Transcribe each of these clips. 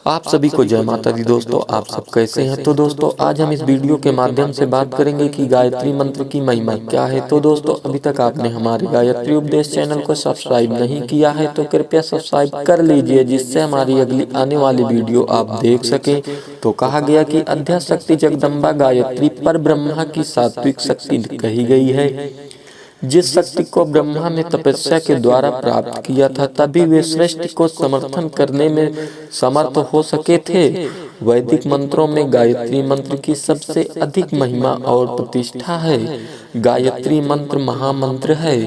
आप सभी को जय माता दी दोस्तों। आप सब कैसे हैं? तो दोस्तों आज हम इस वीडियो के माध्यम से बात करेंगे कि गायत्री मंत्र की महिमा क्या है। तो दोस्तों अभी तक आपने हमारे गायत्री उपदेश चैनल को सब्सक्राइब नहीं किया है तो कृपया सब्सक्राइब कर लीजिए, जिससे हमारी अगली आने वाली वीडियो आप देख सकें। तो कहा गया कि अद्याशक्ति जगदम्बा गायत्री पर ब्रह्मा की सात्विक शक्ति कही गई है। जिस शक्ति को ब्रह्मा ने तपस्या के द्वारा प्राप्त किया था, तभी वे सृष्टि को समर्थन करने में समर्थ हो सके थे। वैदिक मंत्रों में गायत्री मंत्र की सबसे अधिक महिमा और प्रतिष्ठा है। गायत्री मंत्र महामंत्र है।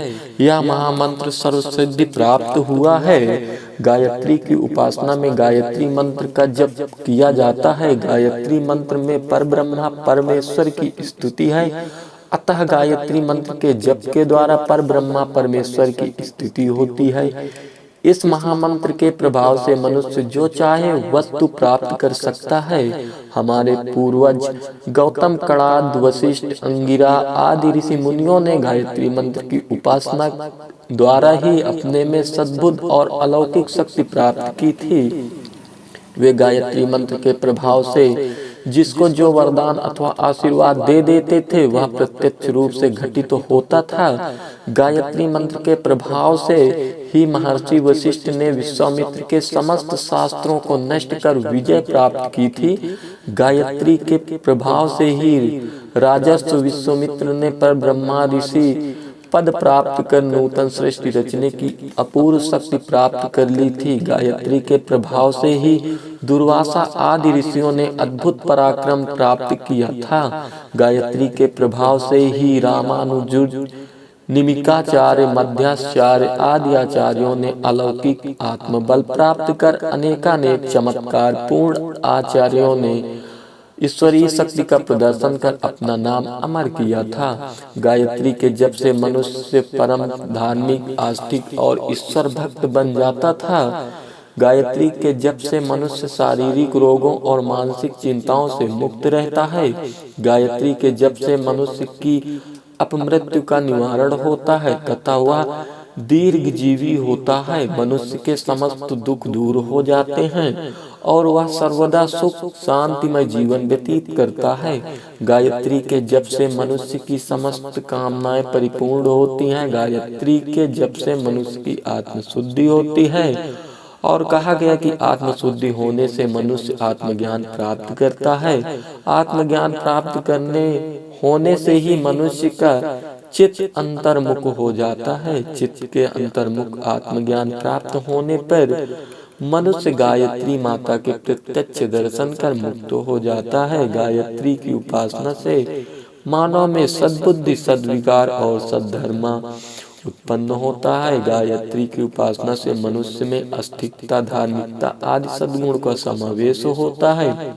यह महामंत्र सर्वसिद्धि प्राप्त हुआ है। गायत्री की उपासना में गायत्री मंत्र का जप किया जाता है। गायत्री मंत्र में परब्रह्मा परमेश्वर की स्तुति है, अतः गायत्री मंत्र के जप के द्वारा पर ब्रह्मा परमेश्वर की स्थिति होती है। इस महामंत्र के प्रभाव से मनुष्य जो चाहे वस्तु प्राप्त कर सकता है। हमारे पूर्वज गौतम, कणाद, वशिष्ठ, अंगिरा आदि ऋषि मुनियों ने गायत्री मंत्र की उपासना द्वारा ही अपने में सद्बुद्ध और अलौकिक शक्ति प्राप्त की थी। वे गायत्री मंत्र के प्रभाव से जिसको जो वरदान अथवा आशीर्वाद दे देते थे, वह प्रत्यक्ष रूप से घटित होता था। गायत्री मंत्र के प्रभाव से ही महर्षि वशिष्ठ ने विश्वामित्र के समस्त शास्त्रों को नष्ट कर विजय प्राप्त की थी। गायत्री के प्रभाव से ही राजर्षि विश्वामित्र ने पर ब्रह्मा ऋषि पद प्राप्त कर नूतन सृष्टि रचने की अपूर्व शक्ति प्राप्त कर ली थी। गायत्री के प्रभाव से ही दुर्वासा आदि ऋषियों ने अद्भुत पराक्रम प्राप्त किया था। गायत्री के प्रभाव से ही रामानुज, निमिकाचार्य, मध्याचार्य आदि आचार्यों ने अलौकिक आत्मबल प्राप्त कर अनेकानेक चमत्कार पूर्ण आचार्यों ने ईश्वरीय शक्ति का प्रदर्शन कर अपना नाम अमर किया था। गायत्री के जप से मनुष्य परम धार्मिक, आस्तिक और ईश्वर भक्त बन जाता था। गायत्री के जप से मनुष्य शारीरिक रोगों और मानसिक चिंताओं से मुक्त रहता है। गायत्री के जप से मनुष्य की अपमृत्यु का निवारण होता है तथा वह दीर्घ जीवी होता है। मनुष्य के समस्त दुख दूर हो जाते हैं और वह सर्वदा सुख शांतिमय जीवन व्यतीत करता है। गायत्री के जप से मनुष्य की समस्त कामनाएं परिपूर्ण होती हैं। गायत्री के जप से मनुष्य की आत्मशुद्धि होती है और कहा गया कि आत्मशुद्धि होने से मनुष्य आत्मज्ञान प्राप्त करता है। आत्मज्ञान प्राप्त करने होने से ही मनुष्य का चित्त अंतर्मुख हो जाता है। चित्त के अंतर्मुख आत्मज्ञान प्राप्त होने पर मनुष्य गायत्री माता के प्रत्यक्ष दर्शन कर मुक्त हो जाता है। गायत्री की उपासना से मानव में सद्बुद्धि, सद्विकार और सद्धर्मा उत्पन्न होता है। गायत्री की उपासना से मनुष्य में अस्तिकता, धार्मिकता आदि सद्गुण का समावेश होता है।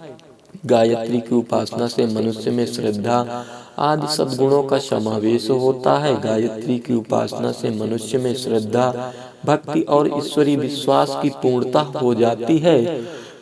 गायत्री की उपासना से मनुष्य में श्रद्धा आदि सद्गुणों का समावेश होता है। गायत्री की उपासना से मनुष्य में श्रद्धा, भक्ति और ईश्वरीय विश्वास की पूर्णता हो जाती है।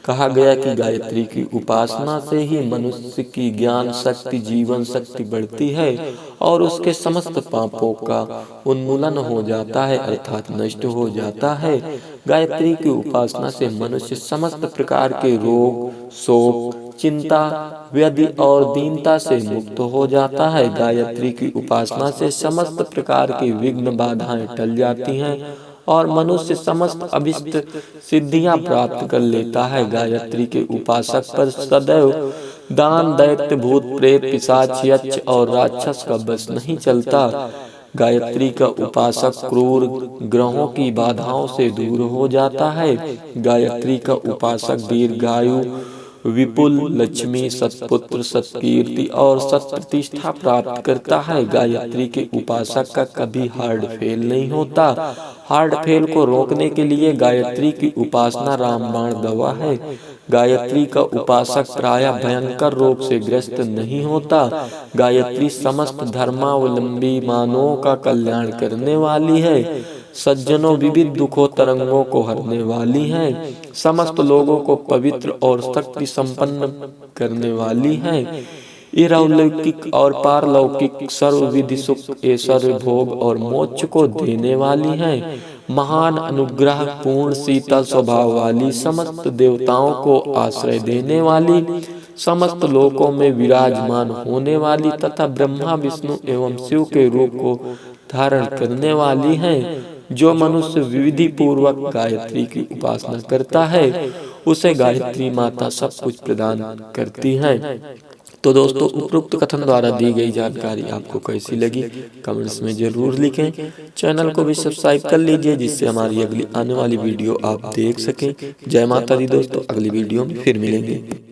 कहा गया कि गायत्री की उपासना से ही मनुष्य की ज्ञान शक्ति, जीवन शक्ति बढ़ती है और उसके समस्त पापों का उन्मूलन हो जाता है, अर्थात नष्ट हो जाता है। गायत्री की उपासना से मनुष्य समस्त प्रकार के रोग, शोक, चिंता, व्याधि और दीनता से मुक्त हो जाता है। गायत्री की उपासना से समस्त प्रकार की विघ्न बाधाएं टल जाती हैं और मनुष्य समस्त अभिष्ट सिद्धियां प्राप्त कर लेता है। गायत्री के उपासक पर सदैव दान, दैत्य, भूत, प्रेत, पिशाच, यक्ष और राक्षस का बस नहीं चलता। गायत्री का उपासक क्रूर ग्रहों की बाधाओं से दूर हो जाता है। गायत्री का उपासक दीर्घायु, विपुल लक्ष्मी, सत्पुत्र, सत्कीर्ति और सत्प्रतिष्ठा प्राप्त करता है। गायत्री के उपासक का कभी हार्ट फेल नहीं होता। हार्ट फेल को रोकने के लिए गायत्री की उपासना रामबाण दवा है। गायत्री का उपासक प्रायः भयंकर रोग से ग्रस्त नहीं होता। गायत्री समस्त धर्मावलंबी मानवों का कल्याण करने वाली है। सज्जनों विविध दुखों तरंगों को हरने वाली है। समस्त लोगों को पवित्र और शक्ति संपन्न करने वाली है। इहलौकिक और पारलौकिक सर्वविधि सुख, ऐश्वर्य, भोग और मोक्ष को देने वाली है। महान अनुग्रह पूर्ण शीतल स्वभाव वाली, समस्त देवताओं को आश्रय देने वाली, समस्त लोकों में विराजमान होने वाली तथा ब्रह्मा विष्णु एवं शिव के रूप को धारण करने वाली हैं। जो मनुष्य विधि पूर्वक गायत्री की उपासना करता है उसे गायत्री माता सब कुछ प्रदान करती है। तो दोस्तों, उपरोक्त कथन द्वारा दी गई जानकारी आपको कैसी लगी कमेंट्स में जरूर लिखें। चैनल को भी सब्सक्राइब कर लीजिए जिससे हमारी अगली आने वाली वीडियो आप देख सकें। जय माता दी दोस्तों, अगली वीडियो में फिर मिलेंगे।